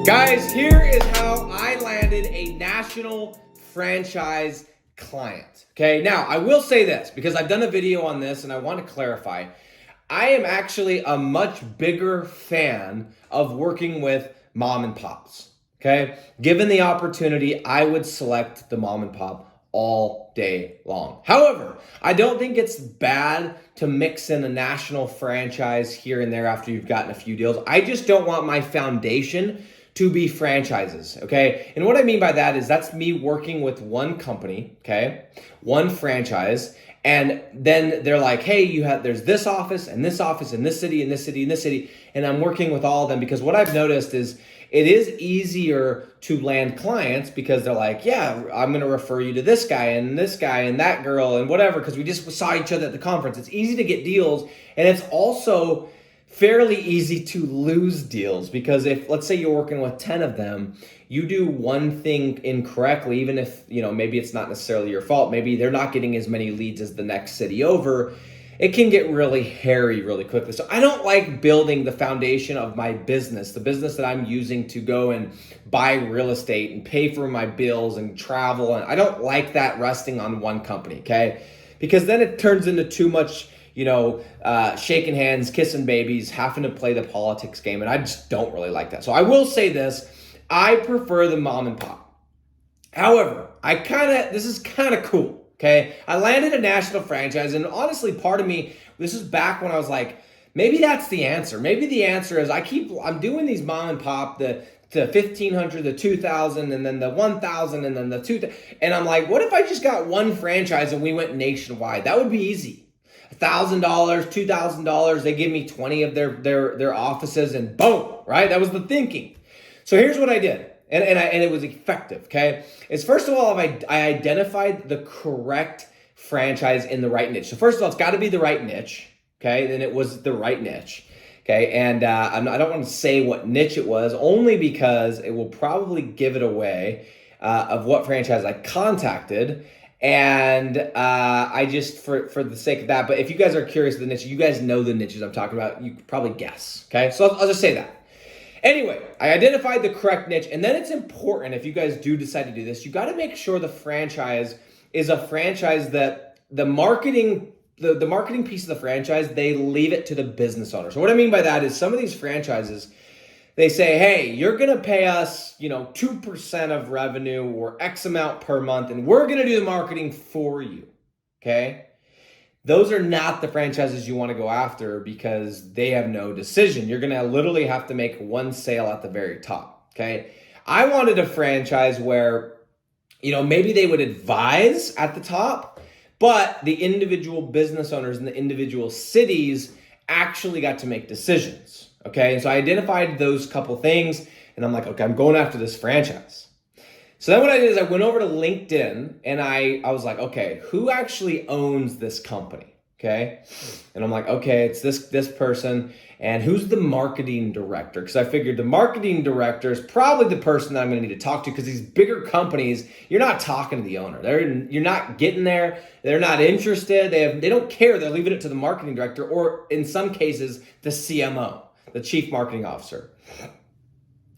Guys, here is how I landed a national franchise client. Okay, now I will say this because I've done a video on this and I want to clarify. I am actually a much bigger fan of working with mom and pops. Okay, given the opportunity, I would select the mom and pop all day long. However, I don't think it's bad to mix in a national franchise here and there after you've gotten a few deals. I just don't want my foundation to be franchises, okay? And what I mean by that is that's me working with one company, okay? One franchise, and then they're like, hey, there's this office and this office in this city and this city and this city, and I'm working with all of them because what I've noticed is it is easier to land clients because they're like, yeah, I'm gonna refer you to this guy and that girl and whatever, because we just saw each other at the conference. It's easy to get deals, and it's also fairly easy to lose deals because if, let's say you're working with 10 of them, you do one thing incorrectly, even if, maybe it's not necessarily your fault, maybe they're not getting as many leads as the next city over, it can get really hairy really quickly. So I don't like building the foundation of my business, the business that I'm using to go and buy real estate and pay for my bills and travel. And I don't like that resting on one company, okay? Because then it turns into too much shaking hands, kissing babies, having to play the politics game. And I just don't really like that. So I will say this, I prefer the mom and pop. However, this is kind of cool, okay? I landed a national franchise, and honestly, part of me, this is back when I was like, maybe that's the answer. Maybe the answer is I'm doing these mom and pop, the 1,500, the 2,000, and then the 1,000, and then the 2,000. And I'm like, what if I just got one franchise and we went nationwide? That would be easy. $1,000, $2,000, they give me 20 of their offices and boom, right? That was the thinking. So here's what I did, and it was effective, okay? Is first of all, I identified the correct franchise in the right niche. So first of all, it's got to be the right niche, okay? Then it was the right niche, okay? And I don't want to say what niche it was, only because it will probably give it away of what franchise I contacted. And I just, for the sake of that, but if you guys are curious of the niche, you guys know the niches I'm talking about, you could probably guess, okay? So I'll just say that. Anyway, I identified the correct niche, and then it's important, if you guys do decide to do this, you gotta make sure the franchise is a franchise that the marketing piece of the franchise, they leave it to the business owner. So what I mean by that is some of these franchises, they say, hey, you're going to pay us, 2% of revenue or X amount per month, and we're going to do the marketing for you, okay? Those are not the franchises you want to go after because they have no decision. You're going to literally have to make one sale at the very top, okay? I wanted a franchise where, maybe they would advise at the top, but the individual business owners in the individual cities actually got to make decisions. Okay, and so I identified those couple things, and I'm like, okay, I'm going after this franchise. So then what I did is I went over to LinkedIn, and I was like, okay, who actually owns this company? Okay, and I'm like, okay, it's this person, and who's the marketing director? Because I figured the marketing director is probably the person that I'm going to need to talk to, because these bigger companies, you're not talking to the owner. You're not getting there. They're not interested. They don't care. They're leaving it to the marketing director, or in some cases, the CMO. The chief marketing officer.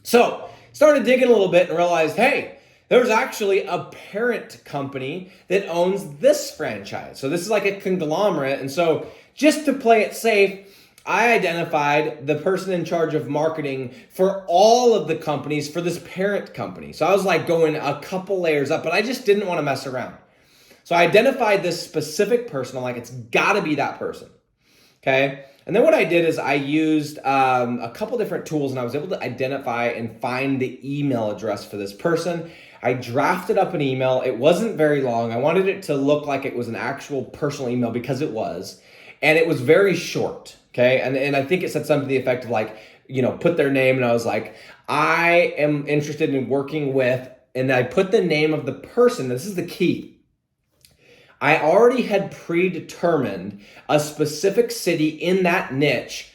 So started digging a little bit and realized, hey, there's actually a parent company that owns this franchise. So this is like a conglomerate. And so just to play it safe, I identified the person in charge of marketing for all of the companies for this parent company. So I was like going a couple layers up, but I just didn't want to mess around. So I identified this specific person. I'm like, it's gotta be that person, okay? And then what I did is I used a couple different tools, and I was able to identify and find the email address for this person. I drafted up an email. It wasn't very long. I wanted it to look like it was an actual personal email because it was. And it was very short, okay? And I think it said something to the effect of like, put their name, and I was like, I am interested in working with, and I put the name of the person. This is the key. I already had predetermined a specific city in that niche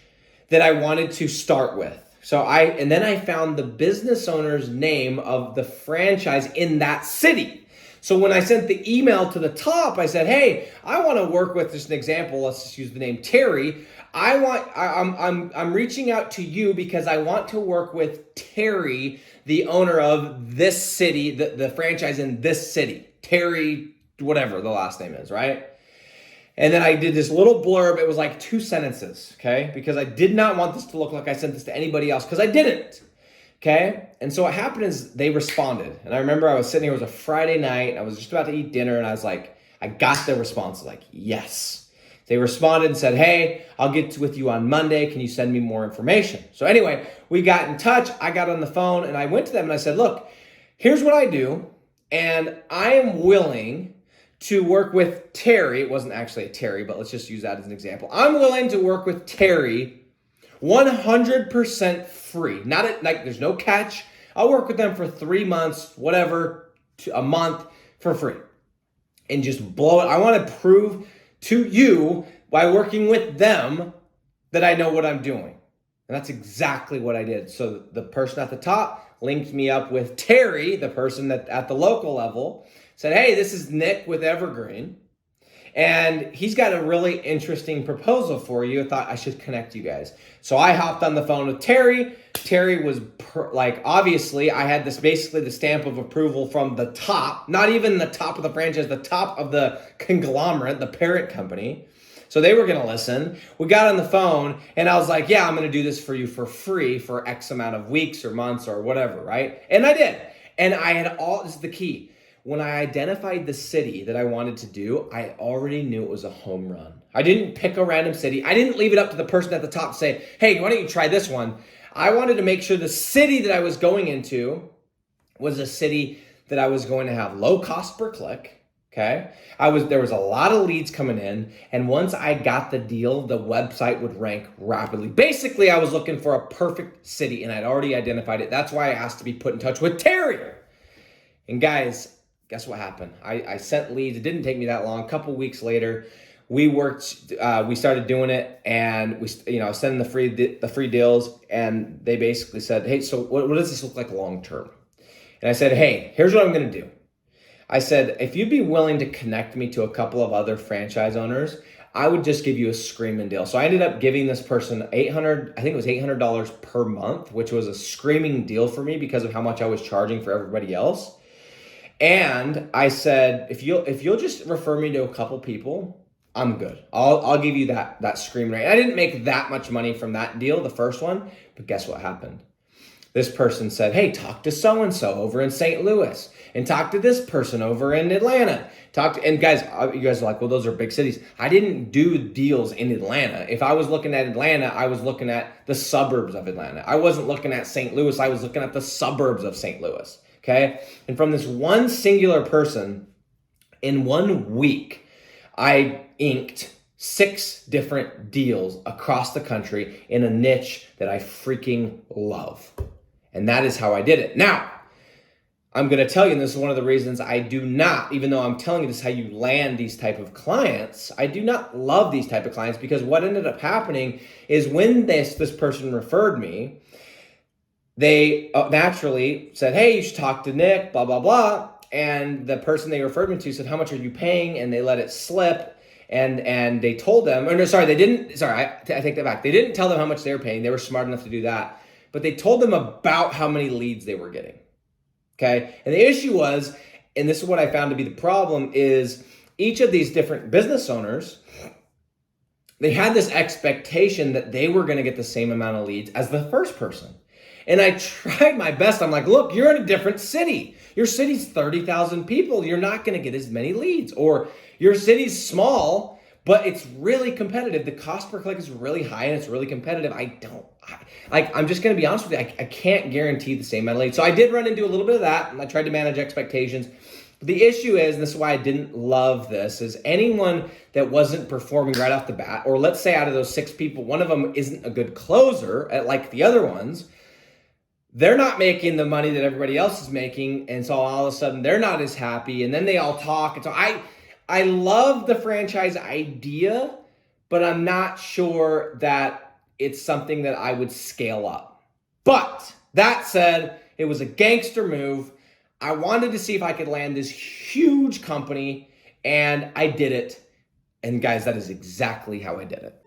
that I wanted to start with. And then I found the business owner's name of the franchise in that city. So when I sent the email to the top, I said, hey, I want to work with, just an example, let's just use the name Terry. I'm reaching out to you because I want to work with Terry, the owner of this city, the franchise in this city. Terry, whatever the last name is, right? And then I did this little blurb. It was like 2 sentences, okay? Because I did not want this to look like I sent this to anybody else, because I didn't, okay? And so what happened is they responded. And I remember I was sitting here, it was a Friday night. I was just about to eat dinner, and I was like, I got their response, like, yes. They responded and said, hey, I'll get with you on Monday. Can you send me more information? So anyway, we got in touch. I got on the phone, and I went to them, and I said, look, here's what I do, and I am willing to work with Terry. It wasn't actually a Terry, but let's just use that as an example. I'm willing to work with Terry 100% free. There's no catch. I'll work with them for 3 months, whatever, a month for free. And just blow it. I want to prove to you by working with them that I know what I'm doing. And that's exactly what I did. So the person at the top linked me up with Terry, the person that at the local level, said, hey, this is Nick with Evergreen, and he's got a really interesting proposal for you. I thought I should connect you guys. So I hopped on the phone with Terry. Terry was obviously I had basically the stamp of approval from the top, not even the top of the franchise, the top of the conglomerate, the parent company. So they were going to listen. We got on the phone, and I was like, yeah, I'm going to do this for you for free for X amount of weeks or months or whatever, right? And I did. And I had this is the key. When I identified the city that I wanted to do, I already knew it was a home run. I didn't pick a random city. I didn't leave it up to the person at the top to say, hey, why don't you try this one? I wanted to make sure the city that I was going into was a city that I was going to have low cost per click, okay? There was a lot of leads coming in, and once I got the deal, the website would rank rapidly. Basically, I was looking for a perfect city, and I'd already identified it. That's why I asked to be put in touch with Terry. And guys, guess what happened? I sent leads. It didn't take me that long. A couple weeks later, we started doing it, and sending the free deals, and they basically said, hey, so what does this look like long term? And I said, hey, here's what I'm going to do. I said, if you'd be willing to connect me to a couple of other franchise owners, I would just give you a screaming deal. So I ended up giving this person $800 per month, which was a screaming deal for me because of how much I was charging for everybody else. And I said, if you'll just refer me to a couple people, I'm good. I'll give you that screaming rate. I didn't make that much money from that deal, the first one, but guess what happened? This person said, hey, talk to so-and-so over in St. Louis, and talk to this person over in Atlanta. And guys, you guys are like, well, those are big cities. I didn't do deals in Atlanta. If I was looking at Atlanta, I was looking at the suburbs of Atlanta. I wasn't looking at St. Louis. I was looking at the suburbs of St. Louis. Okay. And from this one singular person, in 1 week, I inked 6 different deals across the country in a niche that I freaking love. And that is how I did it. Now, I'm going to tell you, and this is one of the reasons I do not, even though I'm telling you this is how you land these type of clients, I do not love these type of clients, because what ended up happening is when this person referred me, they naturally said, hey, you should talk to Nick, blah, blah, blah. And the person they referred me to said, how much are you paying? And they let it slip. And they told them, I take that back. They didn't tell them how much they were paying. They were smart enough to do that. But they told them about how many leads they were getting. Okay. And the issue was, and this is what I found to be the problem, is each of these different business owners, they had this expectation that they were going to get the same amount of leads as the first person. And I tried my best. I'm like, look, you're in a different city. Your city's 30,000 people. You're not going to get as many leads. Or your city's small, but it's really competitive. The cost per click is really high and it's really competitive. I'm just going to be honest with you. I can't guarantee the same amount of leads. So I did run into a little bit of that, and I tried to manage expectations. But the issue is, and this is why I didn't love this, is anyone that wasn't performing right off the bat, or let's say out of those 6 people, one of them isn't a good closer like the other ones, they're not making the money that everybody else is making. And so all of a sudden they're not as happy, and then they all talk. And so I love the franchise idea, but I'm not sure that it's something that I would scale up. But that said, it was a gangster move. I wanted to see if I could land this huge company, and I did it. And guys, that is exactly how I did it.